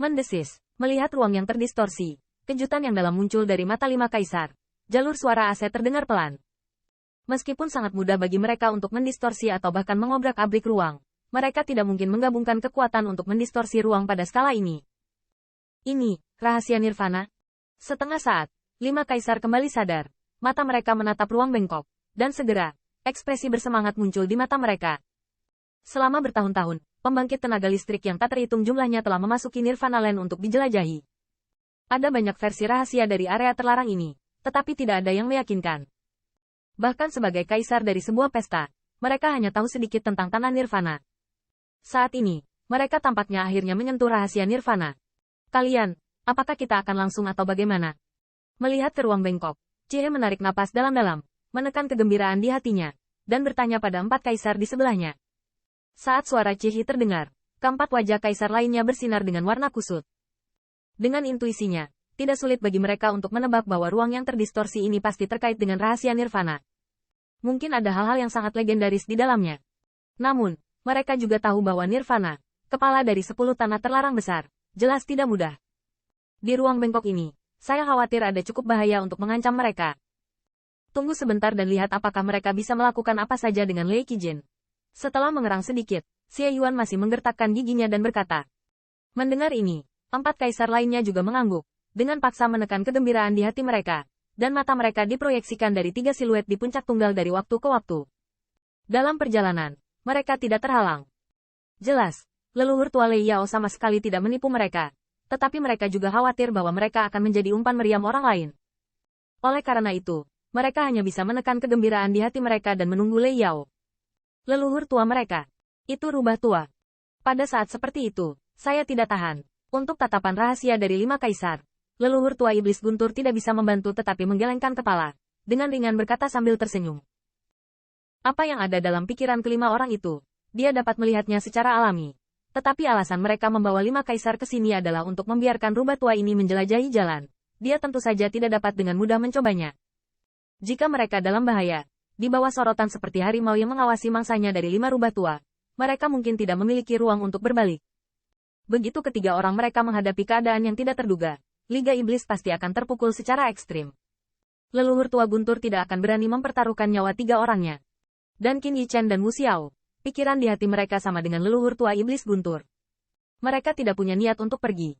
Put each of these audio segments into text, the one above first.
Mendesis, melihat ruang yang terdistorsi. Kejutan yang dalam muncul dari mata lima kaisar. Jalur suara AC terdengar pelan. Meskipun sangat mudah bagi mereka untuk mendistorsi atau bahkan mengobrak-abrik ruang, mereka tidak mungkin menggabungkan kekuatan untuk mendistorsi ruang pada skala ini. Ini, rahasia Nirvana. Setengah saat, lima kaisar kembali sadar. Mata mereka menatap ruang bengkok. Dan segera, ekspresi bersemangat muncul di mata mereka. Selama bertahun-tahun, pembangkit tenaga listrik yang tak terhitung jumlahnya telah memasuki Nirvana Land untuk dijelajahi. Ada banyak versi rahasia dari area terlarang ini, tetapi tidak ada yang meyakinkan. Bahkan sebagai kaisar dari sebuah pesta, mereka hanya tahu sedikit tentang tanah Nirvana. Saat ini, mereka tampaknya akhirnya menyentuh rahasia Nirvana. Kalian, apakah kita akan langsung atau bagaimana? Melihat ke ruang bengkok, Chie menarik napas dalam-dalam, menekan kegembiraan di hatinya, dan bertanya pada empat kaisar di sebelahnya. Saat suara Chie terdengar, keempat wajah kaisar lainnya bersinar dengan warna kusut. Dengan intuisinya, tidak sulit bagi mereka untuk menebak bahwa ruang yang terdistorsi ini pasti terkait dengan rahasia Nirvana. Mungkin ada hal-hal yang sangat legendaris di dalamnya. Namun, mereka juga tahu bahwa Nirvana, kepala dari 10 tanah terlarang besar, jelas tidak mudah. Di ruang bengkok ini, saya khawatir ada cukup bahaya untuk mengancam mereka. Tunggu sebentar dan lihat apakah mereka bisa melakukan apa saja dengan Lei Qijin. Setelah mengerang sedikit, Xie Yuan masih menggertakkan giginya dan berkata. Mendengar ini, empat kaisar lainnya juga mengangguk, dengan paksa menekan kegembiraan di hati mereka, dan mata mereka diproyeksikan dari 3 siluet di puncak tunggal dari waktu ke waktu. Dalam perjalanan, mereka tidak terhalang. Jelas, leluhur tua Lei Yao sama sekali tidak menipu mereka, tetapi mereka juga khawatir bahwa mereka akan menjadi umpan meriam orang lain. Oleh karena itu, mereka hanya bisa menekan kegembiraan di hati mereka dan menunggu Lei Yao. Leluhur tua mereka, itu rubah tua. Pada saat seperti itu, saya tidak tahan. Untuk tatapan rahasia dari 5 kaisar, leluhur tua iblis guntur tidak bisa membantu tetapi menggelengkan kepala, dengan ringan berkata sambil tersenyum. Apa yang ada dalam pikiran kelima orang itu, dia dapat melihatnya secara alami. Tetapi alasan mereka membawa 5 kaisar ke sini adalah untuk membiarkan rubah tua ini menjelajahi jalan. Dia tentu saja tidak dapat dengan mudah mencobanya. Jika mereka dalam bahaya, di bawah sorotan seperti harimau yang mengawasi mangsanya dari 5 rubah tua, mereka mungkin tidak memiliki ruang untuk berbalik. Begitu ketiga orang mereka menghadapi keadaan yang tidak terduga, Liga Iblis pasti akan terpukul secara ekstrim. Leluhur tua guntur tidak akan berani mempertaruhkan nyawa 3 orangnya. Dan Qin Yichen dan Wu Xiao, pikiran di hati mereka sama dengan leluhur tua iblis guntur. Mereka tidak punya niat untuk pergi.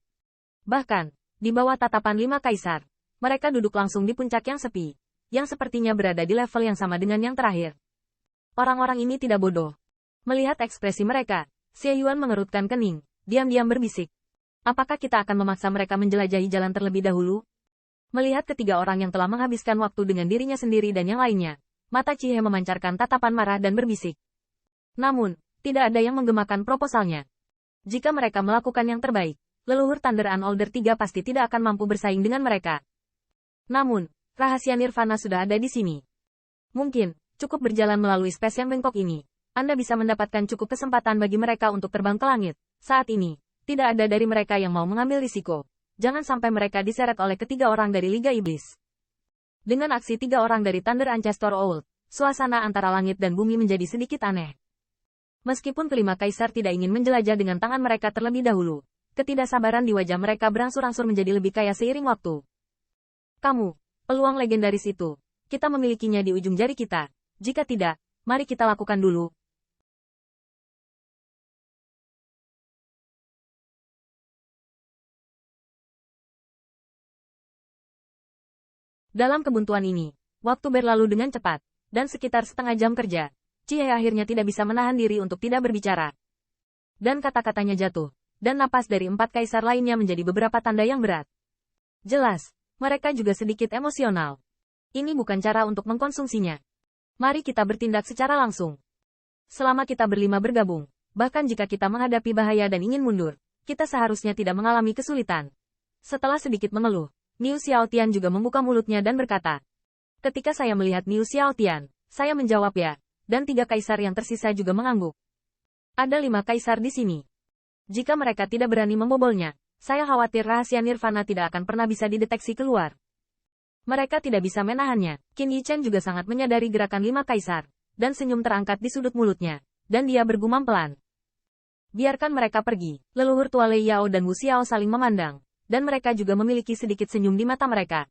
Bahkan, di bawah tatapan 5 kaisar, mereka duduk langsung di puncak yang sepi, yang sepertinya berada di level yang sama dengan yang terakhir. Orang-orang ini tidak bodoh. Melihat ekspresi mereka, Xie Yuan mengerutkan kening. Diam-diam berbisik. Apakah kita akan memaksa mereka menjelajahi jalan terlebih dahulu? Melihat ketiga orang yang telah menghabiskan waktu dengan dirinya sendiri dan yang lainnya, mata Chie memancarkan tatapan marah dan berbisik. Namun, tidak ada yang menggemakan proposalnya. Jika mereka melakukan yang terbaik, leluhur Thunder Unolder 3 pasti tidak akan mampu bersaing dengan mereka. Namun, rahasia Nirvana sudah ada di sini. Mungkin, cukup berjalan melalui space yang bengkok ini, Anda bisa mendapatkan cukup kesempatan bagi mereka untuk terbang ke langit. Saat ini, tidak ada dari mereka yang mau mengambil risiko. Jangan sampai mereka diseret oleh ketiga orang dari Liga Iblis. Dengan aksi 3 orang dari Thunder Ancestor Old, suasana antara langit dan bumi menjadi sedikit aneh. Meskipun kelima kaisar tidak ingin menjelajah dengan tangan mereka terlebih dahulu, ketidaksabaran di wajah mereka berangsur-angsur menjadi lebih kaya seiring waktu. Kamu, peluang legendaris itu, kita memilikinya di ujung jari kita. Jika tidak, mari kita lakukan dulu. Dalam kebuntuan ini, waktu berlalu dengan cepat, dan sekitar setengah jam kerja, Chie akhirnya tidak bisa menahan diri untuk tidak berbicara. Dan kata-katanya jatuh, dan napas dari 4 kaisar lainnya menjadi beberapa tanda yang berat. Jelas, mereka juga sedikit emosional. Ini bukan cara untuk mengkonsumsinya. Mari kita bertindak secara langsung. Selama kita berlima bergabung, bahkan jika kita menghadapi bahaya dan ingin mundur, kita seharusnya tidak mengalami kesulitan. Setelah sedikit mengeluh, Niu Xiaotian juga membuka mulutnya dan berkata. Ketika saya melihat Niu Xiaotian, saya menjawab ya, dan 3 kaisar yang tersisa juga mengangguk. Ada 5 kaisar di sini. Jika mereka tidak berani membobolnya, saya khawatir rahasia Nirvana tidak akan pernah bisa dideteksi keluar. Mereka tidak bisa menahannya. Qin Yichen juga sangat menyadari gerakan 5 kaisar, dan senyum terangkat di sudut mulutnya, dan dia bergumam pelan. Biarkan mereka pergi. Leluhur tua Lei Yao dan Wu Xiao saling memandang, dan mereka juga memiliki sedikit senyum di mata mereka.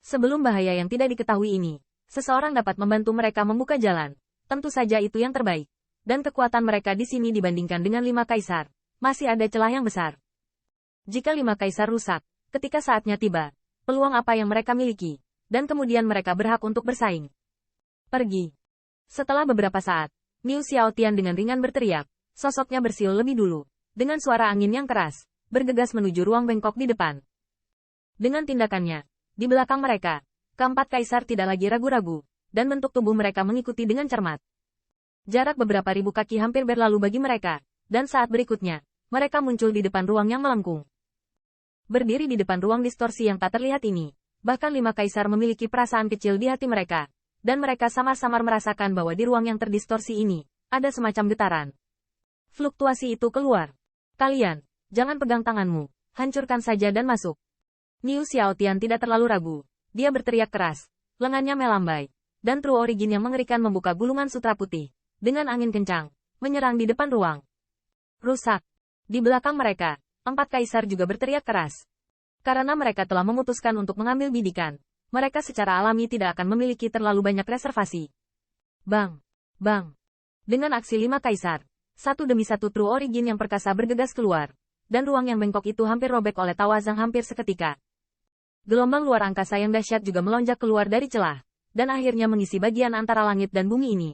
Sebelum bahaya yang tidak diketahui ini, seseorang dapat membantu mereka membuka jalan. Tentu saja itu yang terbaik. Dan kekuatan mereka di sini dibandingkan dengan 5 kaisar, masih ada celah yang besar. Jika 5 kaisar rusak, ketika saatnya tiba, peluang apa yang mereka miliki, dan kemudian mereka berhak untuk bersaing. Pergi. Setelah beberapa saat, Niu Xiaotian dengan ringan berteriak. Sosoknya bersiul lebih dulu. Dengan suara angin yang keras, bergegas menuju ruang bengkok di depan. Dengan tindakannya, di belakang mereka, keempat kaisar tidak lagi ragu-ragu, dan bentuk tubuh mereka mengikuti dengan cermat. Jarak beberapa ribu kaki hampir berlalu bagi mereka, dan saat berikutnya, mereka muncul di depan ruang yang melengkung. Berdiri di depan ruang distorsi yang tak terlihat ini, bahkan 5 kaisar memiliki perasaan kecil di hati mereka, dan mereka samar-samar merasakan bahwa di ruang yang terdistorsi ini, ada semacam getaran. Fluktuasi itu keluar. Kalian, jangan pegang tanganmu, hancurkan saja dan masuk. Niu Xiaotian tidak terlalu ragu. Dia berteriak keras, lengannya melambai, dan True Origin yang mengerikan membuka gulungan sutra putih. Dengan angin kencang, menyerang di depan ruang. Rusak. Di belakang mereka, 4 kaisar juga berteriak keras. Karena mereka telah memutuskan untuk mengambil bidikan, mereka secara alami tidak akan memiliki terlalu banyak reservasi. Bang! Bang! Dengan aksi 5 kaisar, satu demi satu True Origin yang perkasa bergegas keluar, dan ruang yang bengkok itu hampir robek oleh tawazang hampir seketika. Gelombang luar angkasa yang dahsyat juga melonjak keluar dari celah, dan akhirnya mengisi bagian antara langit dan bumi ini.